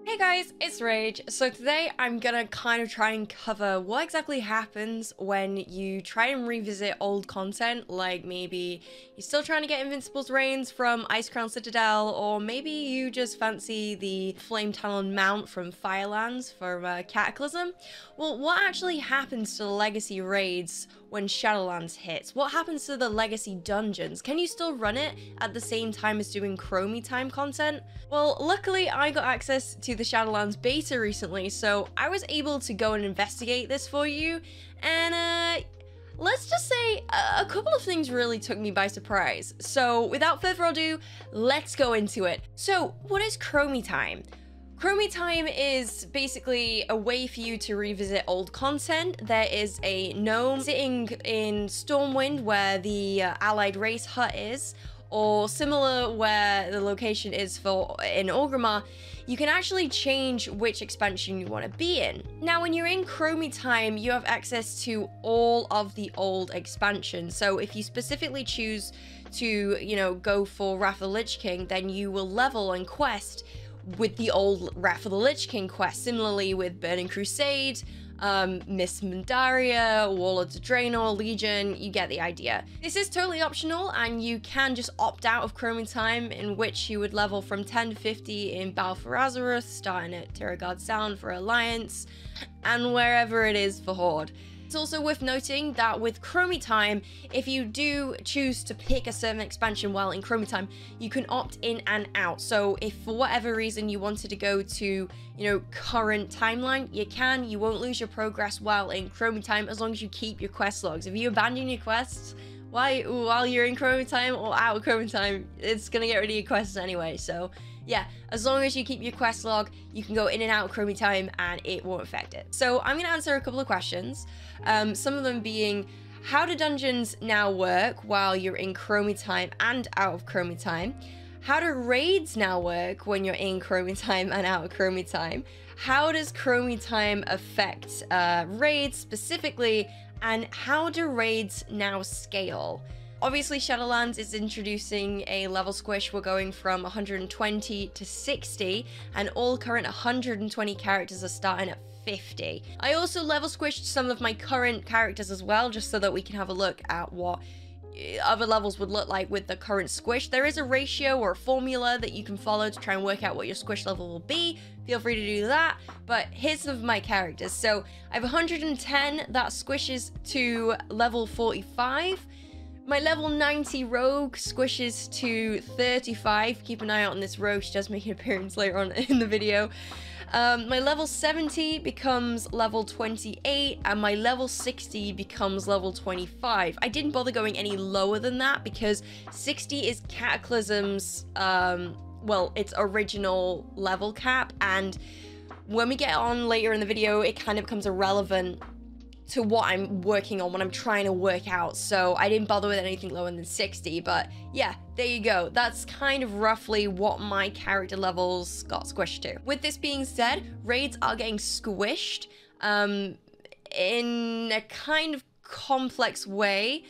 Hey guys, it's Rage. So today I'm gonna kind of try and cover what exactly happens when you try and revisit old content, like maybe you're still trying to get Invincible's Reigns from Icecrown Citadel, or maybe you just fancy the Flame Talon mount from Firelands from Cataclysm. Well, what actually happens to the Legacy raids when Shadowlands hits? What happens to the Legacy dungeons? Can you still run it at the same time as doing Chromie time content? Well, luckily I got access to the Shadowlands beta recently, so I was able to go and investigate this for you, and let's just say a couple of things really took me by surprise. So without further ado, let's go into it. So what is Chromie time? Chromie time is basically a way for you to revisit old content. There is a gnome sitting in Stormwind where the allied race hut is, or similar where the location is in Orgrimmar. You can actually change which expansion you want to be in. Now, when you're in Chromie time, you have access to all of the old expansions. So if you specifically choose to, go for Wrath of the Lich King, then you will level and quest with the old Wrath of the Lich King quest. Similarly with Burning Crusade, Miss Mundaria, Warlords of Draenor, Legion, you get the idea. This is totally optional, and you can just opt out of Chromie time, in which you would level from 10 to 50 in Battle for Azeroth, starting at Terragard Sound for Alliance, and wherever it is for Horde. It's also worth noting that with Chromie time, if you do choose to pick a certain expansion while in Chromie time, you can opt in and out. So if for whatever reason you wanted to go to, current timeline, you can. You won't lose your progress while in Chromie time as long as you keep your quest logs. If you abandon your quests while you're in Chromie time or out of Chromie time, it's gonna get rid of your quests anyway. So yeah, as long as you keep your quest log, you can go in and out of Chromie time and it won't affect it. So I'm gonna answer a couple of questions. Some of them being, how do dungeons now work while you're in Chromie time and out of Chromie time? How do raids now work when you're in Chromie time and out of Chromie time? How does Chromie time affect raids specifically? And how do raids now scale? Obviously, Shadowlands is introducing a level squish. We're going from 120 to 60, and all current 120 characters are starting at 50. I also level squished some of my current characters as well, just so that we can have a look at what other levels would look like with the current squish. There is a ratio or a formula that you can follow to try and work out what your squish level will be. Feel free to do that, but here's some of my characters. So I have 110 that squishes to level 45. My level 90 rogue squishes to 35. Keep an eye out on this rogue, she does make an appearance later on in the video. My level 70 becomes level 28, and my level 60 becomes level 25. I didn't bother going any lower than that because 60 is Cataclysm's, its original level cap, and when we get on later in the video, it kind of becomes irrelevant to what I'm working on, what I'm trying to work out. So I didn't bother with anything lower than 60, but yeah, there you go. That's kind of roughly what my character levels got squished to. With this being said, raids are getting squished in a kind of complex way.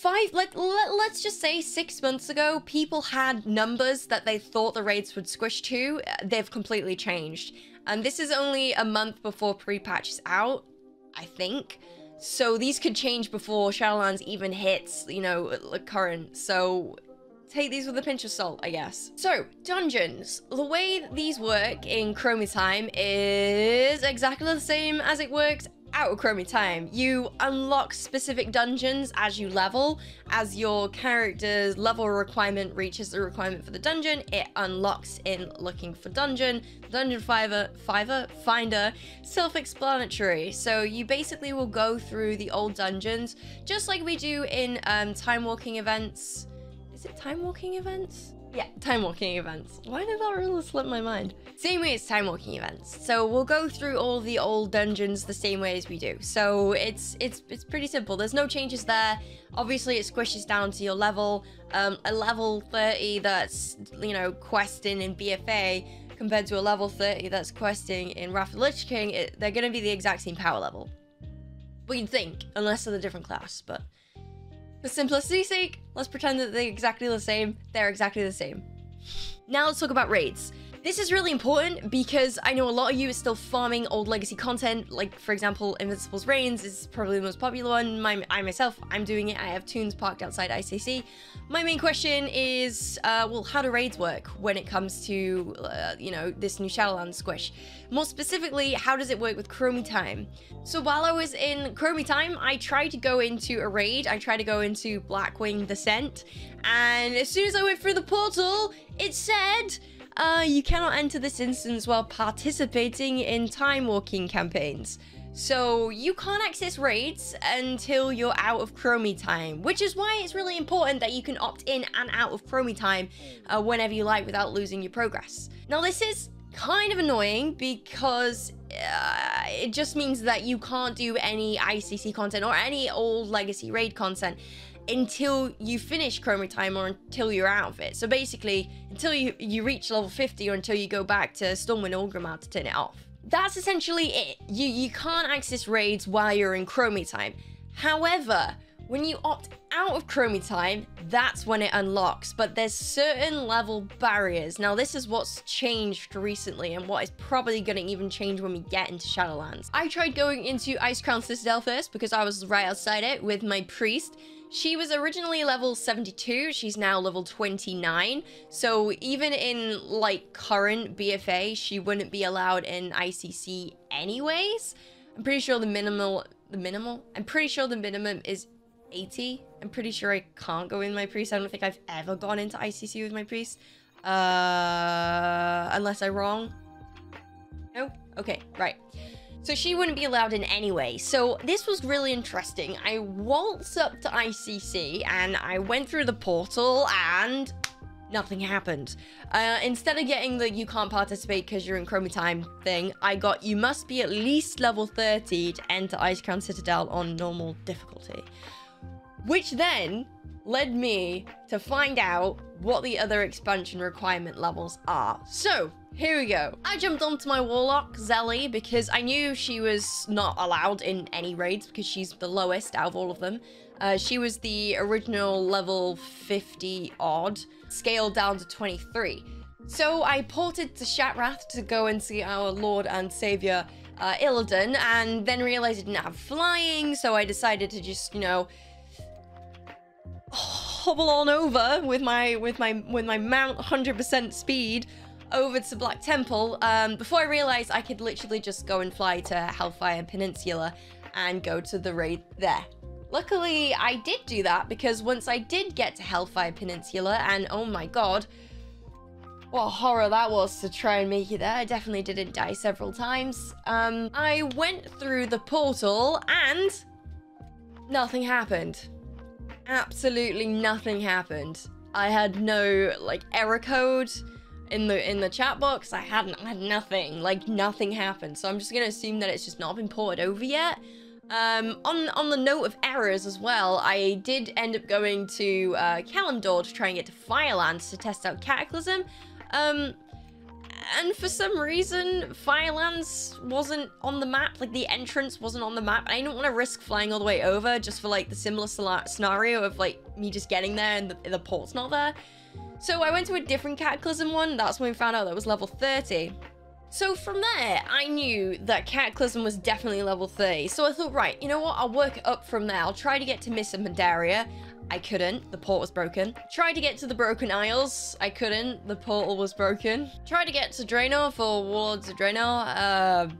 Let's just say 6 months ago, people had numbers that they thought the raids would squish to. They've completely changed. And this is only a month before pre-patch is out, I think. So these could change before Shadowlands even hits, current. So take these with a pinch of salt, I guess. So, dungeons. The way these work in Chromie time is exactly the same as it works out of Chromie time. You unlock specific dungeons as you level. As your character's level requirement reaches the requirement for the dungeon, it unlocks in looking for dungeon. Dungeon finder, self-explanatory. So you basically will go through the old dungeons, just like we do in time walking events. Is it time walking events? Yeah, time walking events. Why did that really slip my mind? Same way as time walking events. So we'll go through all the old dungeons the same way as we do. So it's pretty simple. There's no changes there. Obviously, it squishes down to your level. A level 30 that's, questing in BFA compared to a level 30 that's questing in Wrath of the Lich King, they're going to be the exact same power level. But you'd think, unless they're a different class, but for simplicity's sake, let's pretend that they're exactly the same. They're exactly the same. Now let's talk about raids. This is really important because I know a lot of you are still farming old legacy content. Like, for example, Invincible's Reigns is probably the most popular one. I myself, I'm doing it. I have tunes parked outside ICC. My main question is, well, how do raids work when it comes to, you know, this new Shadowlands squish? More specifically, how does it work with Chromie Time? So while I was in Chromie Time, I tried to go into a raid. I tried to go into Blackwing Descent. And as soon as I went through the portal, it said... you cannot enter this instance while participating in time walking campaigns. So you can't access raids until you're out of Chromie Time, which is why it's really important that you can opt in and out of Chromie Time whenever you like without losing your progress. Now this is kind of annoying because it just means that you can't do any ICC content or any old legacy raid content until you finish Chromie Time or until you're out of it. So basically, until you reach level 50 or until you go back to Stormwind Orgrimmar to turn it off. That's essentially it. You can't access raids while you're in Chromie Time. However, when you opt out of Chromie Time, that's when it unlocks, but there's certain level barriers. Now, this is what's changed recently and what is probably going to even change when we get into Shadowlands. I tried going into Icecrown Citadel first because I was right outside it with my priest. She was originally level 72, she's now level 29, so even in, like, current BFA, she wouldn't be allowed in ICC anyways. I'm pretty sure the minimum is 80. I'm pretty sure I can't go in my priest. I don't think I've ever gone into ICC with my priest. Unless I'm wrong. No? Okay, right. So she wouldn't be allowed in anyway. So this was really interesting. I waltzed up to ICC and I went through the portal and nothing happened. Instead of getting the you can't participate because you're in Chromie Time thing, I got you must be at least level 30 to enter Icecrown Citadel on normal difficulty. Which then led me to find out what the other expansion requirement levels are. So, here we go. I jumped onto my Warlock, Zelly, because I knew she was not allowed in any raids because she's the lowest out of all of them. She was the original level 50 odd, scaled down to 23. So I ported to Shatrath to go and see our Lord and Savior Illidan, and then realized I didn't have flying, so I decided to just, you know, hobble on over with my mount 100% speed over to Black Temple before I realized I could literally just go and fly to Hellfire Peninsula and go to the raid there. Luckily, I did do that because once I did get to Hellfire Peninsula, and oh my god, what a horror that was to try and make it there. I definitely didn't die several times. I went through the portal and nothing happened. Absolutely nothing happened. I had no, like, error code in the chat box. I had nothing. Like, nothing happened. So I'm just gonna assume that it's just not been ported over yet. On the note of errors as well, I did end up going to Kalimdor to try and get to Firelands to test out Cataclysm. And for some reason, Firelands wasn't on the map, like the entrance wasn't on the map. I didn't want to risk flying all the way over just for like the similar scenario of like me just getting there and the port's not there. So I went to a different Cataclysm one. That's when we found out that was level 30. So from there, I knew that Cataclysm was definitely level 30. So I thought, right, you know what? I'll work up from there. I'll try to get to Miss Pandaria. I couldn't. The port was broken. Tried to get to the Broken Isles. I couldn't. The portal was broken. Tried to get to Draenor for Warlords of Draenor.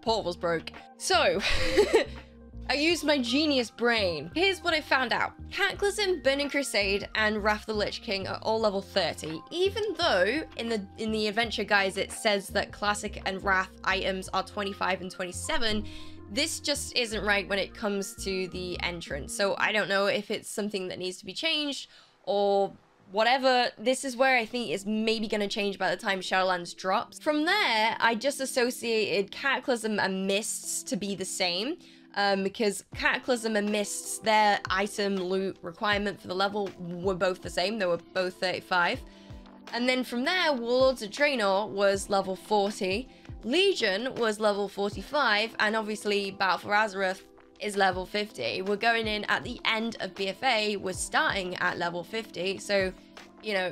Portal was broke. So, I used my genius brain. Here's what I found out. Cataclysm, Burning Crusade, and Wrath of the Lich King are all level 30. Even though in the adventure guides it says that Classic and Wrath items are 25 and 27, this just isn't right when it comes to the entrance. So I don't know if it's something that needs to be changed or whatever. This is where I think it's maybe going to change by the time Shadowlands drops. From there, I just associated Cataclysm and Mists to be the same. Because Cataclysm and Mists, their item loot requirement for the level were both the same. They were both 35. And then from there, Warlords of Draenor was level 40. Legion was level 45, and obviously Battle for Azeroth is level 50. We're going in at the end of BFA, we're starting at level 50, so, you know,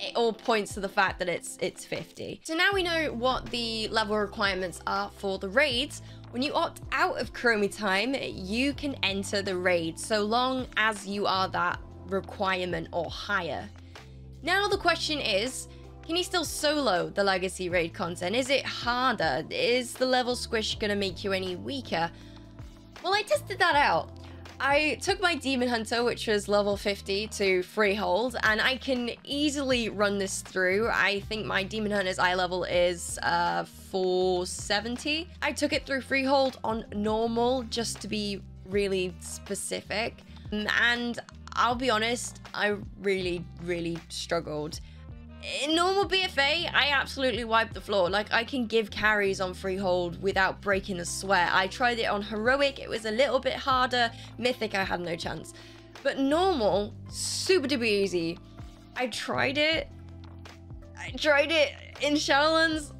it all points to the fact that it's 50. So now we know what the level requirements are for the raids. When you opt out of Chromie time, you can enter the raid so long as you are that requirement or higher. Now the question is, can you still solo the legacy raid content? Is it harder? Is the level squish gonna make you any weaker? Well, I tested that out. I took my Demon Hunter, which was level 50, to Freehold, and I can easily run this through. I think my Demon Hunter's eye level is 470. I took it through Freehold on normal, just to be really specific. And I'll be honest, I really struggled. In normal BFA, I absolutely wiped the floor. Like, I can give carries on Freehold without breaking a sweat. I tried it on Heroic, it was a little bit harder. Mythic, I had no chance. But normal, super duper easy. I tried it in Shadowlands.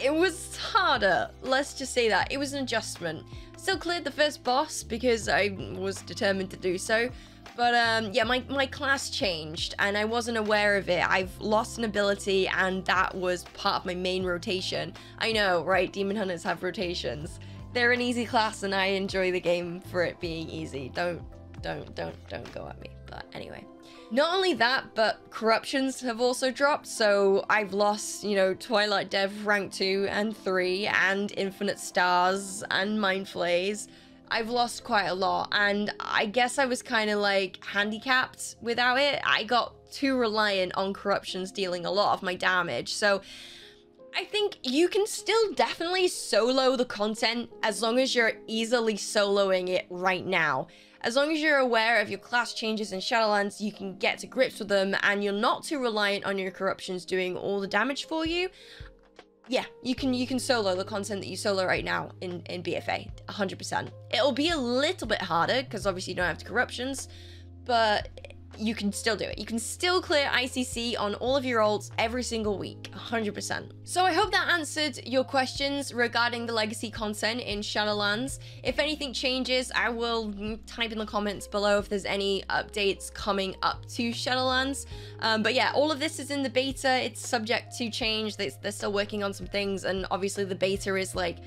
It was harder, let's just say that. It was an adjustment. Still cleared the first boss because I was determined to do so. But yeah, my class changed and I wasn't aware of it. I've lost an ability and that was part of my main rotation. I know, right? Demon Hunters have rotations. They're an easy class and I enjoy the game for it being easy. Don't go at me. But anyway. Not only that, but corruptions have also dropped. So I've lost, you know, Twilight Dev rank 2 and 3 and Infinite Stars and Mind Flays. I've lost quite a lot, and I guess I was kind of like handicapped without it. I got too reliant on corruptions dealing a lot of my damage. So I think you can still definitely solo the content as long as you're easily soloing it right now. As long as you're aware of your class changes in Shadowlands, you can get to grips with them and you're not too reliant on your corruptions doing all the damage for you. Yeah, you can solo the content that you solo right now in BFA, 100%. It'll be a little bit harder, because obviously you don't have corruptions, but you can still do it. You can still clear ICC on all of your ults every single week, 100%. So I hope that answered your questions regarding the legacy content in Shadowlands. If anything changes, I will type in the comments below if there's any updates coming up to Shadowlands. But yeah, all of this is in the beta. It's subject to change. They're still working on some things, and obviously the beta is like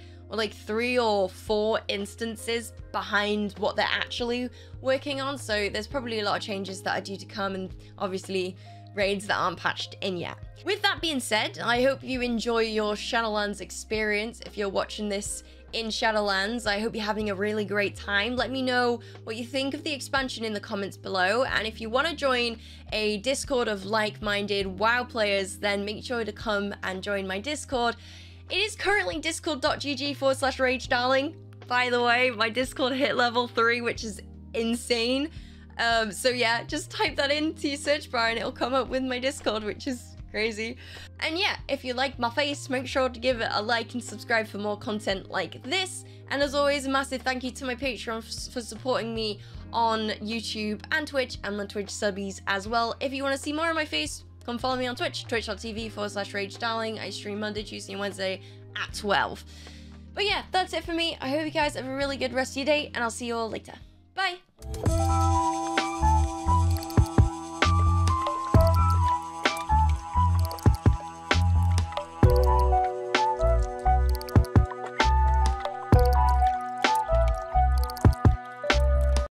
3 or 4 instances behind what they're actually working on, so there's probably a lot of changes that are due to come, and obviously raids that aren't patched in yet. With that being said, I hope you enjoy your Shadowlands experience. If you're watching this in Shadowlands, I hope you're having a really great time. Let me know what you think of the expansion in the comments below, and if you want to join a Discord of like-minded WoW players, then make sure to come and join my Discord. It is currently discord.gg/ragedarling. By the way, my Discord hit level 3, which is insane. So yeah, just type that into your search bar and it'll come up with my Discord, which is crazy. And yeah, if you like my face, make sure to give it a like and subscribe for more content like this. And as always, a massive thank you to my Patreon for supporting me on YouTube and Twitch, and my Twitch subbies as well. If you want to see more of my face, come follow me on Twitch, twitch.tv/ragedarling. I stream Monday, Tuesday, and Wednesday at 12. But yeah, that's it for me. I hope you guys have a really good rest of your day, and I'll see you all later. Bye!